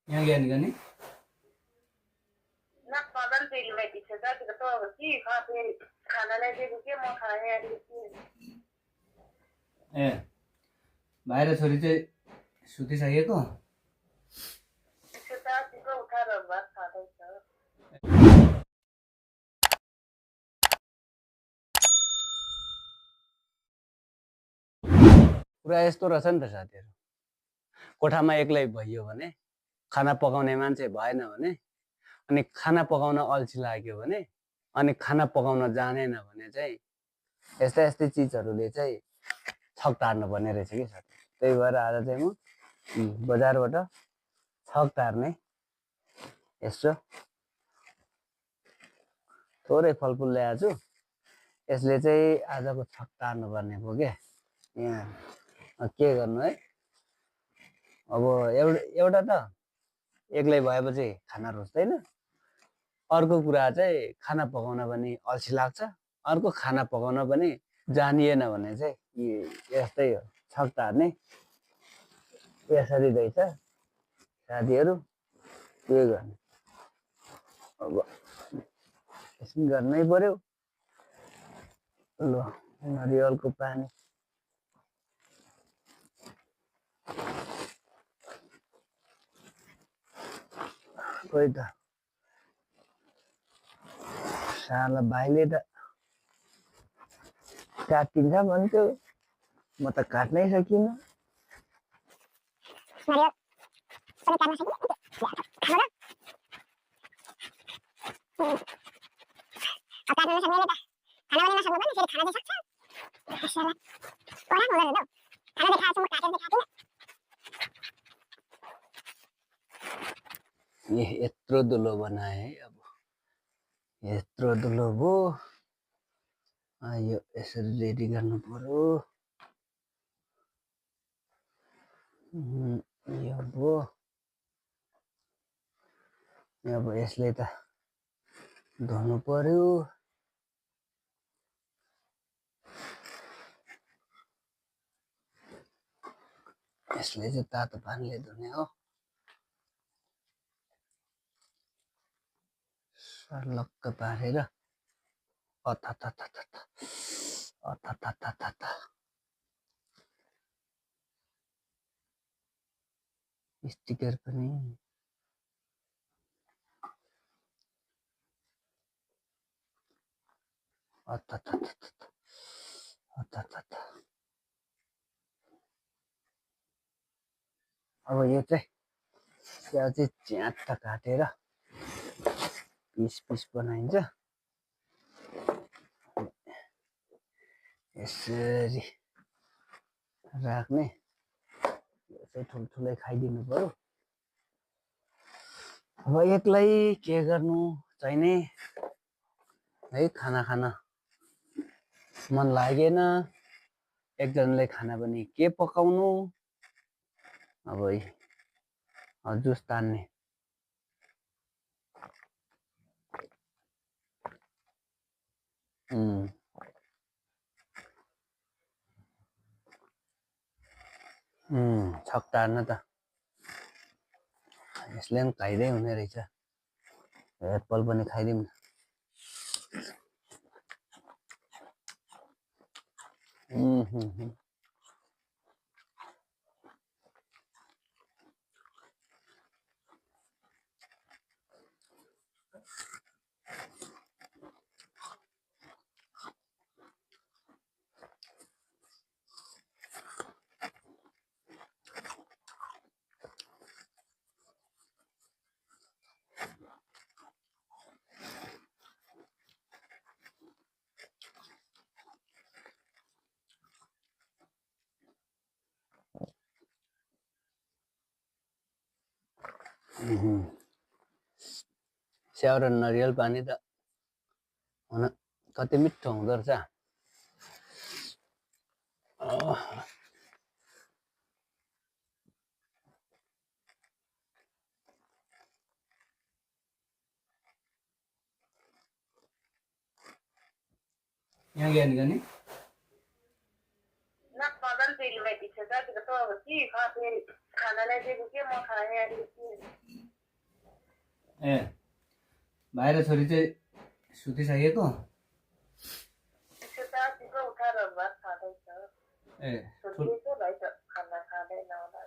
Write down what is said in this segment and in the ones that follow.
यहाँ गया नहीं ना पदन पे ले पीछे जा के तो की खा पे खाना ले दे के म खाए यार ए बाहिर छोरी चाहिँ सुतिसकेको सुता को उठाएर भात खाँदैछ कुरा यस्तो रहेछ नि त साथीहरू कोठामा एक्लै भइयो भने खाना पकाउने मान्छे भएन भने अनि खाना पकाउन अल्छी लाग्यो भने अनि खाना पकाउन जानेन भने चाहिँ यस्ता यस्तै चिजहरूले चाहिँ छक टार्नु पर्ने रहेछ कि साथी त्यही भएर आज चाहिँ म बजारबाट छक टार्ने यसो थोरै फलफुल ल्याएको छु यसले चाहिँ आजको छक टार्नु पर्ने भयो क्या यहाँ के गर्नु है अब एउटा त एक्लै भएपछि खाना रुच्दैन अर्को कुरा चाहिँ खाना पकाउन पनि अल्छी लाग्छ अर्को खाना पकाउन पनि जानिएन भने चाहिँ यस्तै हो छक टार्ने यसरी रहेछ साथीहरू के गर्ने अब यसो गर्नै पर्यो ल नरिवलको पानी खोइ त साला भाइले त काटिन्छ भन्थ्यो म त काट्नै सकिनँ यत्रो दुलो बनाए है अब यत्रो दुलो भयो यो यसरी रेडी गर्नु पर्यो यो भयो अब यसले त धुनु पर्यो यसले चाहिँ तातो पानीले धुने हो सर्लक्क पारेर अथाथाथाथाथा स्टिकर पनि अथाथाथाथा अब यो चाहिँ स्याउ चाहिँ च्याट्ट काटेर पिस पिस बनाइन्छ यसरी राख्ने यो चाहिँ ठुल्ठुलै खाइदिनु पर्यो अब एक्लै के गर्नु चाहिने है खाना खान मन लागेन एकजनाले खाना पनि के पकाउनु अब जुस तान्ने छक टार्न त यसले पनि खाइदै हुने रहेछ एप्पल पनि खाइदिउँ न स्याउ र नरिवल पानी त हुन कति मिठो हुँदो रहेछ यहाँ गया नि ना पदन पे ले पीछे जा के तो की खा पे खाना ले दे के म खाए यार ए भाइ र छोरी चाहिँ सुतिसकेको सुतासीको उठाएर भात खाँदैछ ए सुतेको भाइ त खाना खाँदैन होला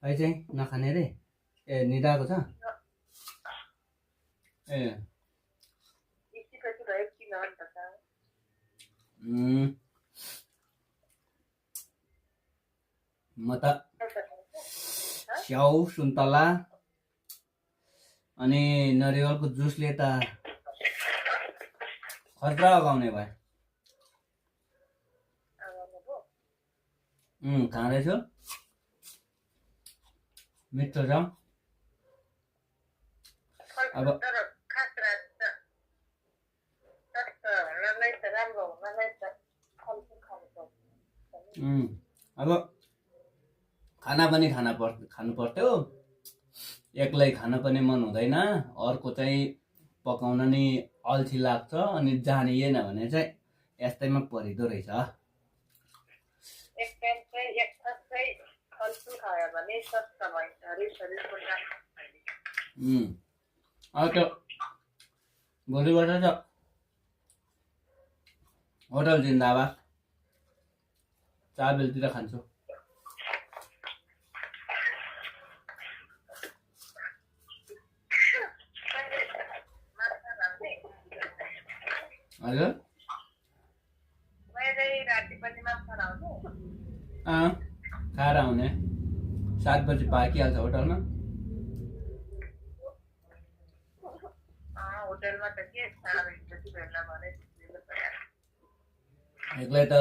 भाइ चाहिँ नखाने रे ए निदाएको छ ए इसीपछि भाइ किन अन्त त म त स्याउ सुन्तला अनि नरिवलको जुसले त खतरा लगाउने भयो खाँदैछु मिठो छ अब खास राख्छ हुनलाई त राम्रो हुनलाई त फलफुल खानु पर्छ अब खाना पनि खानु पर्थ्यो एक्लै खान पनि मन हुँदैन अर्को चाहिँ पकाउन नि अल्छी लाग्छ अनि जानिएन भने चाहिँ यस्तैमा परिदो रहेछ एक टाइम चाहिँ एक थास चाहिँ फलफुल खायो भने स्वस्थ भइन्छ अरे शरीरको अब त्यो भोलिबाट त होटल जिन्दाबाद 4 बेलतिर खान्छु हजुर राति पनि माछा आउने खाएर आउने 7 बजी पाकिहाल्छ होटलमा होटलमा त के साह्रो जति भेट्ला भने एक्लै त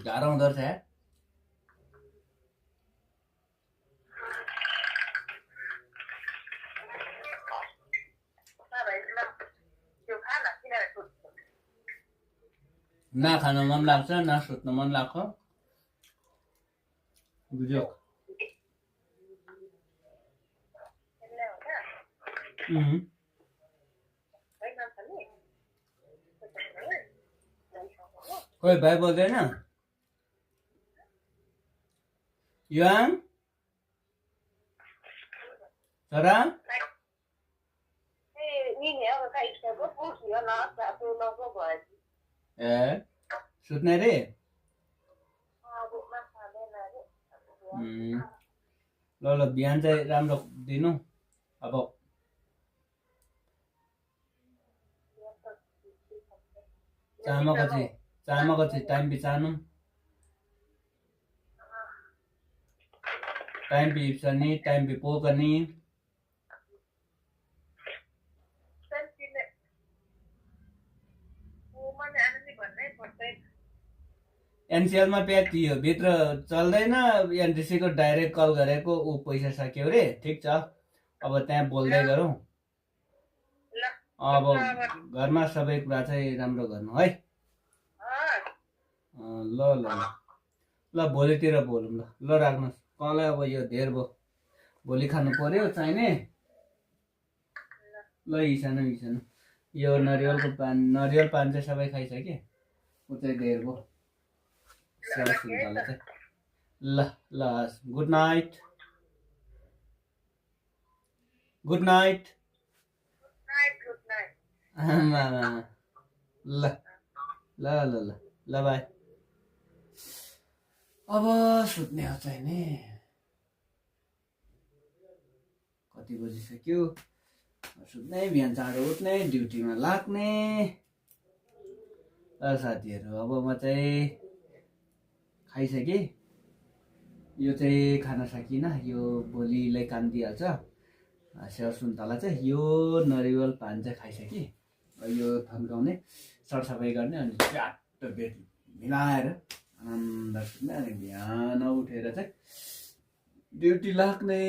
गाह्रो हुँदो रहेछ यार ना खान मन लाग्छ ना सुत्न मन लाग्छ बुझ्यो खोइ भाइ बोल्दैन युवाङ छोरा ए सुत्ने रे ल ल बिहान चाहिँ राम्रो दिनु अब चामको चाहिँ टाइम बिचार्नु टाइम बिप्सनी टाइम बिपोकनी एनसीएलमा प्याक थियो भित्र चल्दैन एनटिसीको डाइरेक्ट कल गरेको ऊ पैसा सक्यो रे ठिक छ अब त्यहाँ बोल्दै गरौँ अब घरमा सबै कुरा चाहिँ राम्रो गर्नु है ल ल ल भोलितिर बोलौँ ल राख्नुहोस् कललाई अब यो धेर भयो भोलि खानु पर्यो चाहिने ल इसानु यो नरिवल पान चाहिँ सबै खाइसके ऊ चाहिँ धेर भयो ल ल गुड नाइट ल ल ल ल ल बाई अब सुत्ने हो चाहिने कति बजिसक्यो सुत्ने बिहान चाँडो उठ्ने ड्युटीमा लाग्ने साथीहरू अब म चाहिँ खाइसकेँ यो चाहिँ खान सकिनँ यो भोलिलाई काम दिइहाल्छ स्याउ सुन्तला चाहिँ यो नरिवल पान चाहिँ खाइसकेँ यो थन्काउने सरसफाइ गर्ने अनि च्याट्ट बेड मिलाएर आनन्द सुत्ने अनि बिहान उठेर चाहिँ ड्युटी लाग्ने